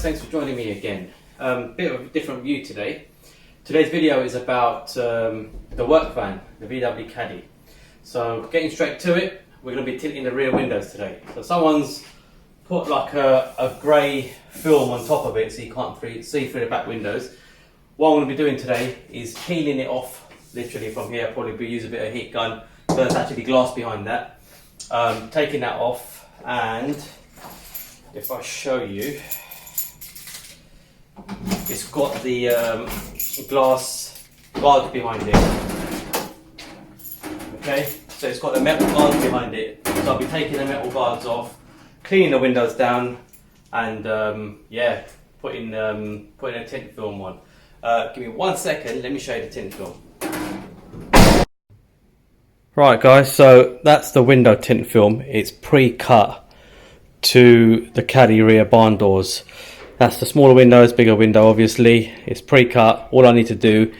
thanks for joining me again. Bit of a different view today. Today's video is about the work van, the VW Caddy. So getting straight to it, we're going to be tinting the rear windows today. So someone's put like a grey film on top of it so you can't see through the back windows. What I'm going to be doing today is peeling it off, literally from here. Probably use a bit of heat gun, but there's actually glass behind that. Taking that off, and if I show you, it's got the glass guard behind it. Okay, so it's got the metal guards behind it. So I'll be taking the metal guards off, cleaning the windows down, and yeah, putting a tint film on. Give me 1 second, let me show you the tint film. Right guys, so that's the window tint film. It's pre-cut to the Caddy rear barn doors. That's the smaller windows, bigger window obviously. It's pre-cut. All I need to do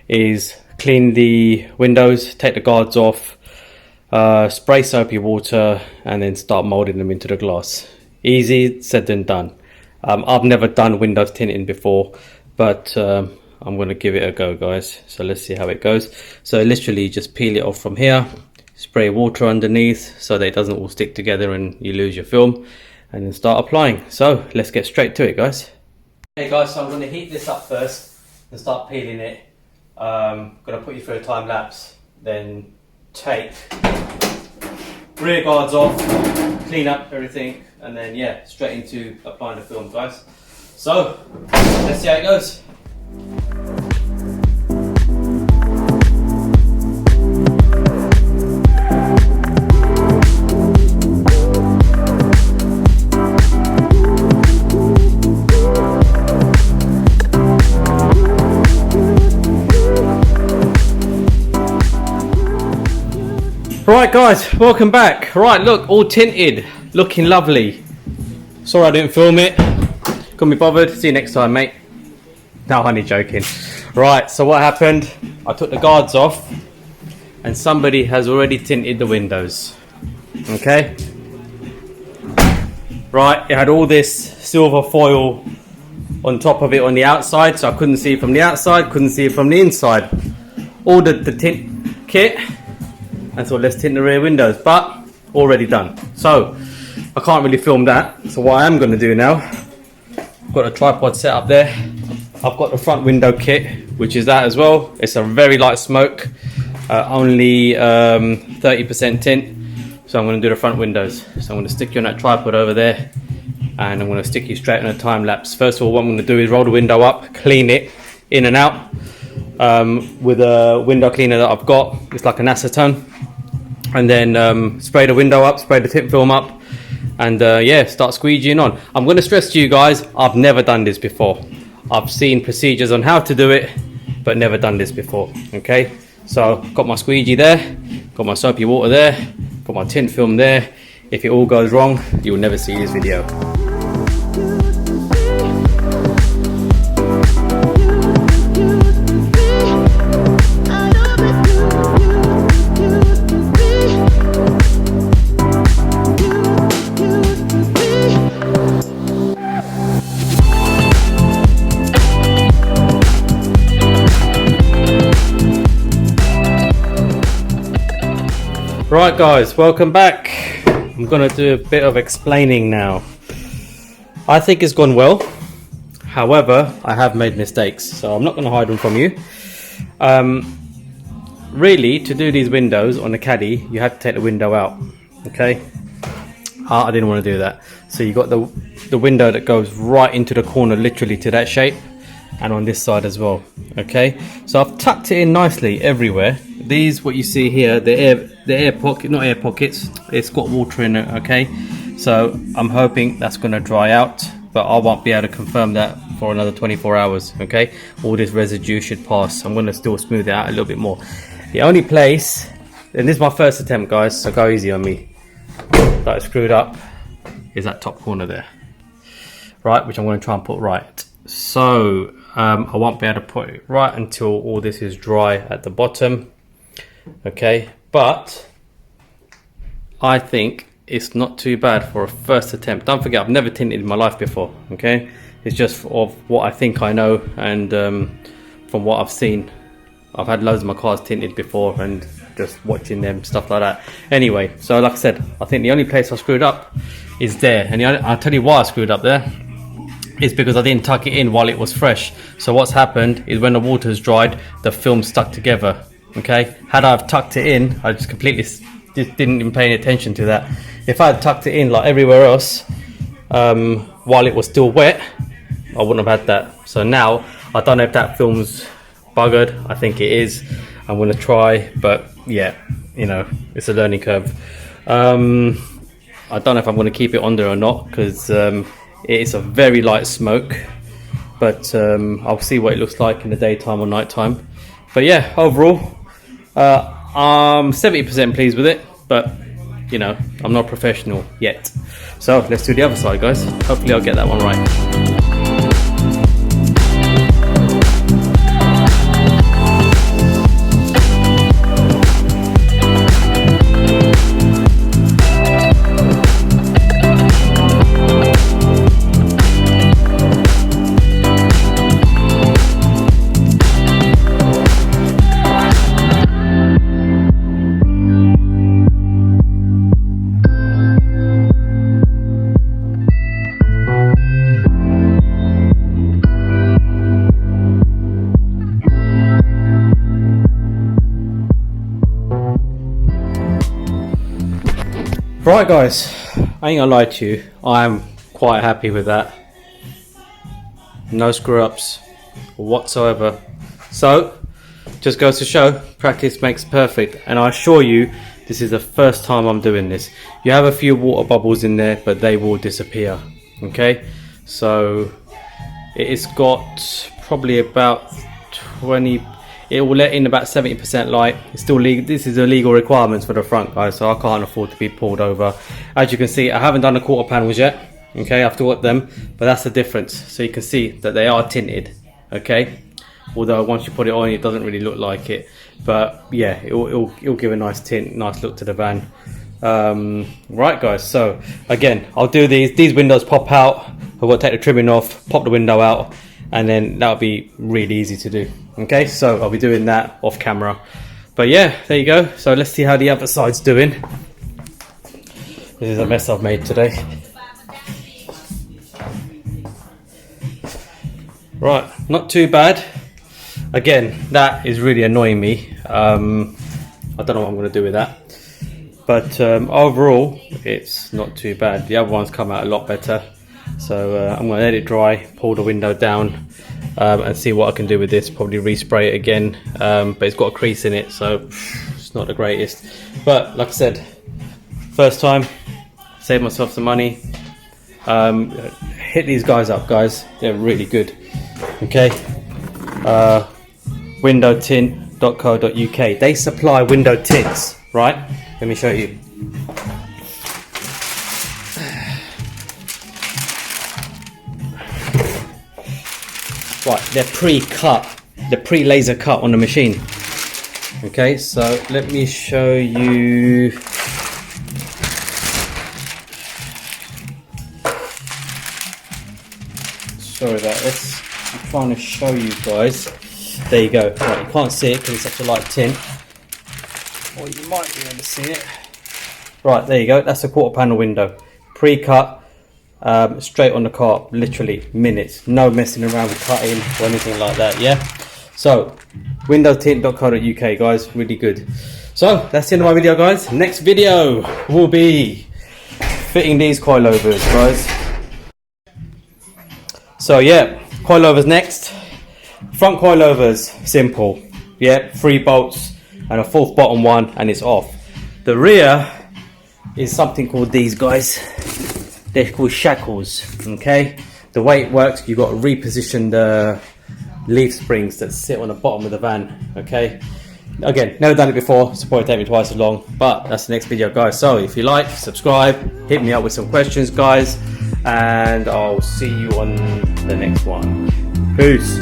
is clean the windows, take the guards off, spray soapy water, and then start molding them into the glass. Easy said than done. I've never done windows tinting before, but I'm going to give it a go guys. So let's see how it goes. So literally just peel it off from here, spray water underneath so that it doesn't all stick together and you lose your film, and then start applying. So let's get straight to it guys. Okay guys, so I'm going to heat this up first and start peeling it. I'm going to put you through a time lapse, then take rear guards off, clean up everything, and then yeah, straight into applying the film guys. So let's see how it goes. Right guys, welcome back. Right, look, all tinted, looking lovely. Sorry I didn't film it, couldn't be bothered. See you next time mate. No, only joking. Right, so what happened, I took the guards off and somebody has already tinted the windows. Okay, right, it had all this silver foil on top of it on the outside, so I couldn't see it from the outside, couldn't see it from the inside. Ordered the tint kit and thought let's tint the rear windows, but already done. So I can't really film that. So what I am going to do now, I've got a tripod set up there. I've got the front window kit, which is that as well. It's a very light smoke, only 30% tint. So I'm going to do the front windows. So I'm going to stick you on that tripod over there, and I'm going to stick you straight on a time lapse. First of all, what I'm going to do is roll the window up, clean it in and out with a window cleaner that I've got. It's like an acetone. And then spray the window up, spray the tint film up, and yeah, start squeegeeing on. I'm going to stress to you guys, I've never done this before. I've seen procedures on how to do it, but never done this before. Okay, so got my squeegee there, got my soapy water there, got my tint film there. If it all goes wrong, you'll never see this video. Right guys, welcome back. I'm gonna do a bit of explaining now. I think it's gone well. However, I have made mistakes, so I'm not gonna hide them from you. Really, to do these windows on the Caddy, you have to take the window out. Okay, I didn't want to do that. So you got the window that goes right into the corner, literally to that shape, and on this side as well. Okay, so I've tucked it in nicely everywhere. These, what you see here, the air pocket, not air pockets, it's got water in it. Okay, so I'm hoping that's going to dry out, but I won't be able to confirm that for another 24 hours. Okay, all this residue should pass. I'm going to still smooth it out a little bit more. The only place, and this is my first attempt guys, so go easy on me, that is screwed up, is that top corner there, right, which I'm going to try and put right. So I won't be able to put it right until all this is dry at the bottom. Okay, but I think it's not too bad for a first attempt. Don't forget, I've never tinted in my life before. Okay, It's just of what I think I know, and from what I've seen. I've had loads of my cars tinted before, and just watching them, stuff like that. Anyway, so like I said, I think the only place I screwed up is there, and I'll tell you why I screwed up there. Is because I didn't tuck it in while it was fresh. So what's happened is when the water's dried, the film stuck together. Okay, had I tucked it in, I just completely just didn't even pay any attention to that. If I had tucked it in like everywhere else, while it was still wet, I wouldn't have had that. So now I don't know if that film's buggered. I think it is. I'm gonna try, but yeah, you know, it's a learning curve. I don't know if I'm gonna keep it on there or not, because it's a very light smoke, but I'll see what it looks like in the daytime or nighttime. But yeah, overall, I'm 70% pleased with it, but you know, I'm not professional yet. So let's do the other side, guys. Hopefully I'll get that one right. Right guys, I ain't gonna lie to you, I'm quite happy with that. No screw ups whatsoever. So, just goes to show, practice makes perfect, and I assure you, this is the first time I'm doing this. You have a few water bubbles in there, but they will disappear, okay? So, it's got probably about 20, it will let in about 70% light. It's still legal. This is a legal requirements for the front, guys, so I can't afford to be pulled over. As you can see, I haven't done the quarter panels yet. Okay, I've got them, but that's the difference. So you can see that they are tinted. Okay, although once you put it on, it doesn't really look like it. But yeah, it'll give a nice tint, nice look to the van. Right, guys. So again, I'll do these. These windows pop out. I've got to take the trimming off, pop the window out, and then that'll be really easy to do. Okay, so I'll be doing that off camera. But yeah, there you go. So let's see how the other side's doing. This is a mess I've made today. Right, not too bad. Again, that is really annoying me. I don't know what I'm going to do with that. But overall, it's not too bad. The other one's come out a lot better. So I'm going to let it dry, pull the window down, and see what I can do with this. Probably respray it again, but it's got a crease in it, so it's not the greatest. But like I said, first time, save myself some money. Hit these guys up, guys. They're really good. Okay, windowtint.co.uk. They supply window tints, right? Let me show you. Right, they're pre-cut, they're pre-laser cut on the machine. Okay, so let me show you. Sorry about this. I'm trying to show you guys. There you go. Right, you can't see it because it's such a light tint. Or you might be able to see it. Right, there you go. That's a quarter panel window. Pre-cut. Straight on the car, literally minutes, no messing around with cutting or anything like that. Yeah, so windowtint.co.uk, guys, really good. So that's the end of my video, guys. Next video will be fitting these coilovers, guys. So yeah, coilovers next. Front coilovers, simple. Yeah, 3 bolts and a 4th bottom one, and it's off. The rear is something called these guys. They're called shackles. Okay, the way it works, you've got to reposition the leaf springs that sit on the bottom of the van. Okay, again, never done it before, so probably take me twice as long, but that's the next video, guys. So if you like, subscribe, hit me up with some questions, guys, and I'll see you on the next one. Peace.